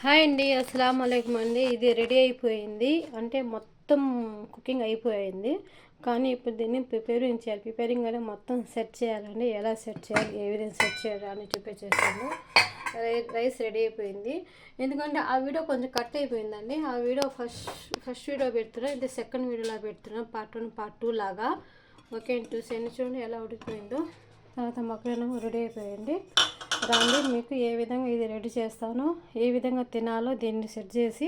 Hi అండి, అస్సలం వాలేకుమ్ అండి. ఇది రెడీ అయిపోయింది, అంటే మొత్తం కుకింగ్ అయిపోయింది. కానీ ఇప్పుడు దీన్ని ప్రిపేరింగ్ చేయాలి. ప్రిపేరింగ్ అంటే మొత్తం సెట్ చేయాలండి. ఎలా సెట్ చేయాలి, ఏ విధంగా సెట్ చేయాలి అని చూపించేసాను. రైస్ రెడీ అయిపోయింది. ఎందుకంటే ఆ వీడియో కొంచెం కట్ అయిపోయిందండి. ఆ వీడియో ఫస్ట్ వీడియో పెడుతున్నా, ఇది సెకండ్ వీడియోలా పెడుతున్నా, పార్ట్ 1 పార్ట్ 2 లాగా. ఓకే, చూసేయండి, చూడండి ఎలా ఉడికిపోయిందో. తర్వాత మొక్కలను రెడీ అయిపోయింది. రండి, మీకు ఏ విధంగా ఇది రెడీ చేస్తానో, ఏ విధంగా తినాలో దీన్ని సెట్ చేసి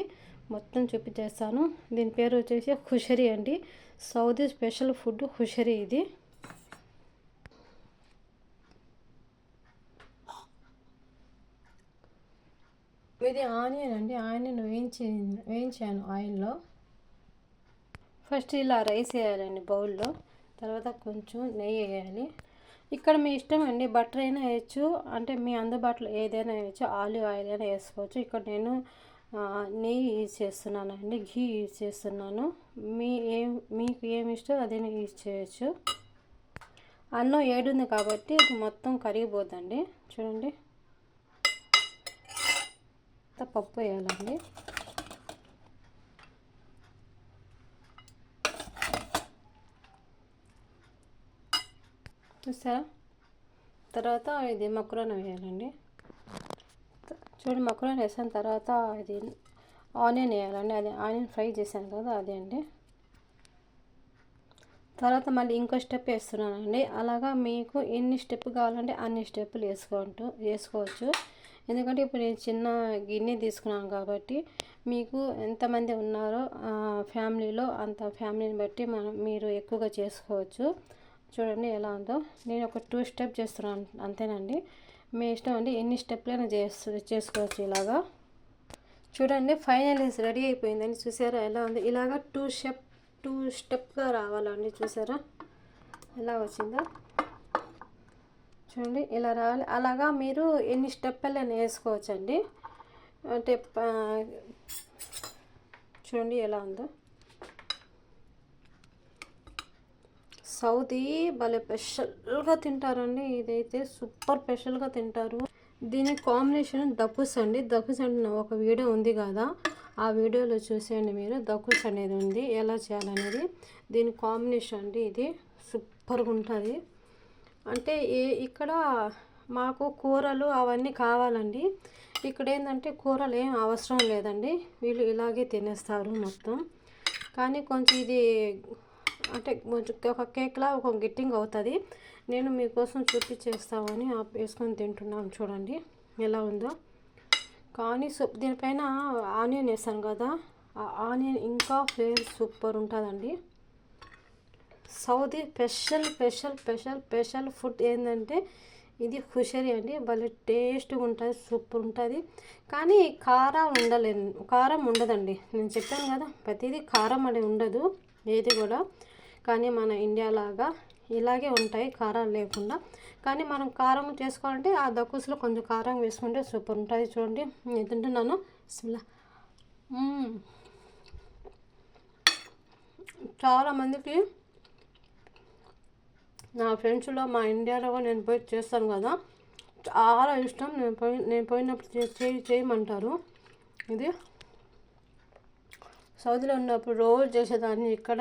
మొత్తం చూపించేస్తాను. దీని పేరు వచ్చేసి ఖుషరీ అండి. సౌదీ స్పెషల్ ఫుడ్ ఖుషరీ ఇది. ఇది ఆనియన్ అండి. ఆనియన్ వేయించాను ఆయిల్లో. ఫస్ట్ ఇలా రైస్ వేయాలండి బౌల్లో. తర్వాత కొంచెం నెయ్యి వేయాలి. ఇక్కడ మీ ఇష్టం అండి, బటర్ అయినా వేయచ్చు, అంటే మీ అందుబాటులో ఏదైనా వేయచ్చు, ఆలివ్ ఆయిల్ అయినా వేసుకోవచ్చు. ఇక్కడ నేను నెయ్యి యూజ్ చేస్తున్నాను అండి, ఘీ యూజ్ చేస్తున్నాను. మీకు ఏమి ఇష్టం అదే యూజ్ చేయొచ్చు. అన్నం ఏడుంది కాబట్టి ఇది మొత్తం కరిగిపోద్దండి. చూడండి, పప్పు వేయాలండి. చూసారా? తర్వాత ఇది మక్రోని వేయాలండి. చూడండి, మక్రోని వేసిన తర్వాత ఇది ఆనియన్ వేయాలండి. అది ఆనియన్ ఫ్రై చేశాను కదా, అదే అండి. తర్వాత మళ్ళీ ఇంకో స్టెప్ వేస్తున్నానండి. అలాగా మీకు ఎన్ని స్టెప్ కావాలంటే అన్ని స్టెప్పులు వేసుకోవచ్చు. ఎందుకంటే ఇప్పుడు నేను చిన్న గిన్నె తీసుకున్నాను కాబట్టి మీకు ఎంతమంది ఉన్నారో ఫ్యామిలీలో అంత ఫ్యామిలీని బట్టి మీరు ఎక్కువగా చేసుకోవచ్చు. చూడండి ఎలా ఉందో. నేను ఒక 2 స్టెప్ చేస్తున్నాను అంతేనండి. మీ ఇష్టం అండి, ఎన్ని స్టెప్లైనా చేసుకోవచ్చు ఇలాగా. చూడండి, ఫైనల్ రెడీ అయిపోయిందండి. చూసారా ఎలా ఉంది? ఇలాగా 2 స్టెప్గా రావాలండి. చూసారా ఎలా వచ్చిందో? చూడండి ఇలా రావాలి. అలాగా మీరు ఎన్ని స్టెప్పులైనా వేసుకోవచ్చండి. అంటే చూడండి ఎలా ఉందో. సౌదీ భలే స్పెషల్గా తింటారండి. ఇదైతే సూపర్ స్పెషల్గా తింటారు. దీని కాంబినేషన్ దక్కుస్ అండి. దక్కుస్ అంటే ఒక వీడియో ఉంది కదా, ఆ వీడియోలో చూసేయండి మీరు. దక్కుస్ అనేది ఉంది, ఎలా చేయాలనేది. దీని కాంబినేషన్ అండి ఇది సూపర్గా ఉంటుంది. అంటే ఇక్కడ మాకు కూరలు అవన్నీ కావాలండి. ఇక్కడ ఏంటంటే కూరలు ఏం అవసరం లేదండి, వీళ్ళు ఇలాగే తినేస్తారు మొత్తం. కానీ కొంచెం ఇది అంటే ఒక కేక్లా ఒక గిట్టింగ్ అవుతుంది. నేను మీకోసం చూపించేస్తామని వేసుకొని తింటున్నాను. చూడండి ఎలా ఉందో. కానీ దీనిపైన ఆనియన్ వేసాను కదా, ఆ ఆనియన్ ఇంకా ఫ్లేవర్ సూపర్ ఉంటుందండి. సౌదీ స్పెషల్ ఫుడ్ ఏంటంటే ఇది ఖుషరీ అండి. భలే టేస్ట్గా ఉంటుంది, సూపర్ ఉంటుంది. కానీ కారం ఉండదండి. నేను చెప్పాను కదా, ప్రతిదీ కారం అనేది ఉండదు ఏది కూడా. కానీ మన ఇండియా లాగా ఇలాగే ఉంటాయి కారాలు లేకుండా. కానీ మనం కారం చేసుకోవాలంటే ఆ దక్కుస్లో కొంచెం కారం వేసుకుంటే సూపర్ ఉంటుంది. చూడండి నేను తింటున్నాను. బిస్మిల్లా. చాలామందికి నా ఫ్రెండ్స్లో మా ఇండియాలో నేను పోయి చేస్తాను కదా, చాలా ఇష్టం. నేను పోయినప్పుడు చేయమంటారు. ఇది సౌదీలో ఉన్నప్పుడు రోజు చేసేదాన్ని. ఇక్కడ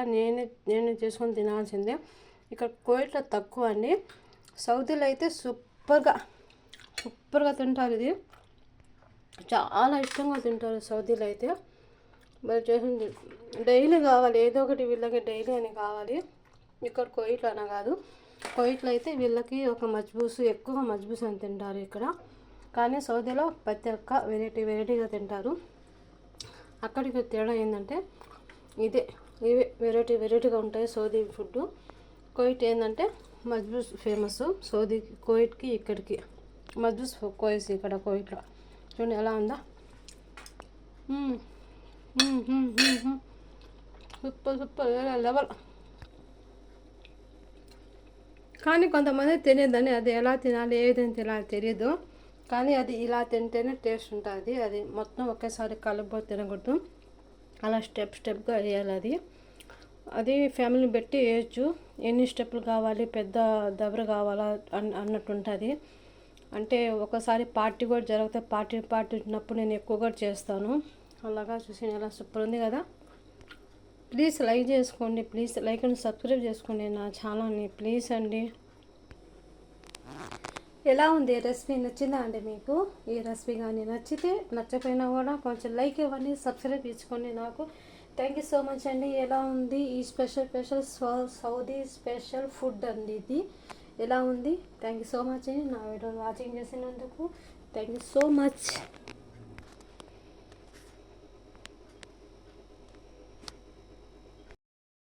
నేను చేసుకొని తినాల్సిందే. ఇక్కడ కువైట్లో తక్కువ అండి. సౌదీలో అయితే సూపర్గా తింటారు. ఇది చాలా ఇష్టంగా తింటారు సౌదీలో అయితే. మరి చేసింది డైలీ కావాలి, ఏదో ఒకటి వీళ్ళకి డైలీ అని కావాలి. ఇక్కడ కువైట్లో అన కాదు, కువైట్లో అయితే వీళ్ళకి ఒక ఎక్కువగా మజ్బూస్ అని తింటారు ఇక్కడ. కానీ సౌదీలో ప్రతి ఒక్క వెరైటీగా తింటారు. అక్కడికి తేడా ఏంటంటే ఇవే వెరైటీగా ఉంటాయి సౌదీ ఫుడ్. కువైట్ ఏంటంటే మజ్బూస్ ఫేమస్. సౌదీ కువైట్కి ఇక్కడికి మజ్బూస్ కోయస్ ఇక్కడ కువైట్లో. చూడండి ఎలా ఉందా. Super level. కానీ కొంతమంది తెలియదండి, అది ఎలా తినాలి, ఏ విధంగా తినాలి తెలియదు. కానీ అది ఇలా తింటేనే టేస్ట్ ఉంటుంది. అది మొత్తం ఒకేసారి కలుపుకొని తినకూడదు, అలా స్టెప్గా వేయాలి. అది ఫ్యామిలీని బట్టి వేయచ్చు, ఎన్ని స్టెప్పులు కావాలి, పెద్ద దబర కావాలా అన్నట్టు ఉంటుంది. అంటే ఒకసారి పార్టీ కూడా జరిగితే పార్టీ ఉన్నప్పుడు నేను ఎక్కువగా చేస్తాను. అలాగా చూసి ఎలా సూపర్ ఉంది కదా. ప్లీజ్ లైక్ చేసుకోండి, ప్లీజ్ లైక్ అండ్ సబ్స్క్రైబ్ చేసుకోండి నా ఛానల్ని ప్లీజ్ అండి. ఎలా ఉంది రెసిపీ? నచ్చిందా అండి మీకు? ఈ రెసిపీ కానీ నచ్చితే, నచ్చకపోయినా కూడా కొంచెం లైక్ ఇవ్వండి, సబ్స్క్రైబ్ చేసుకోండి నాకు. థ్యాంక్ యూ సో మచ్ అండి. ఎలా ఉంది ఈ స్పెషల్ సౌదీ స్పెషల్ ఫుడ్ అండి ఇది. ఎలా ఉంది? థ్యాంక్ యూ సో మచ్ అండి నా వీడియో వాచింగ్ చేసినందుకు. Thank you so much.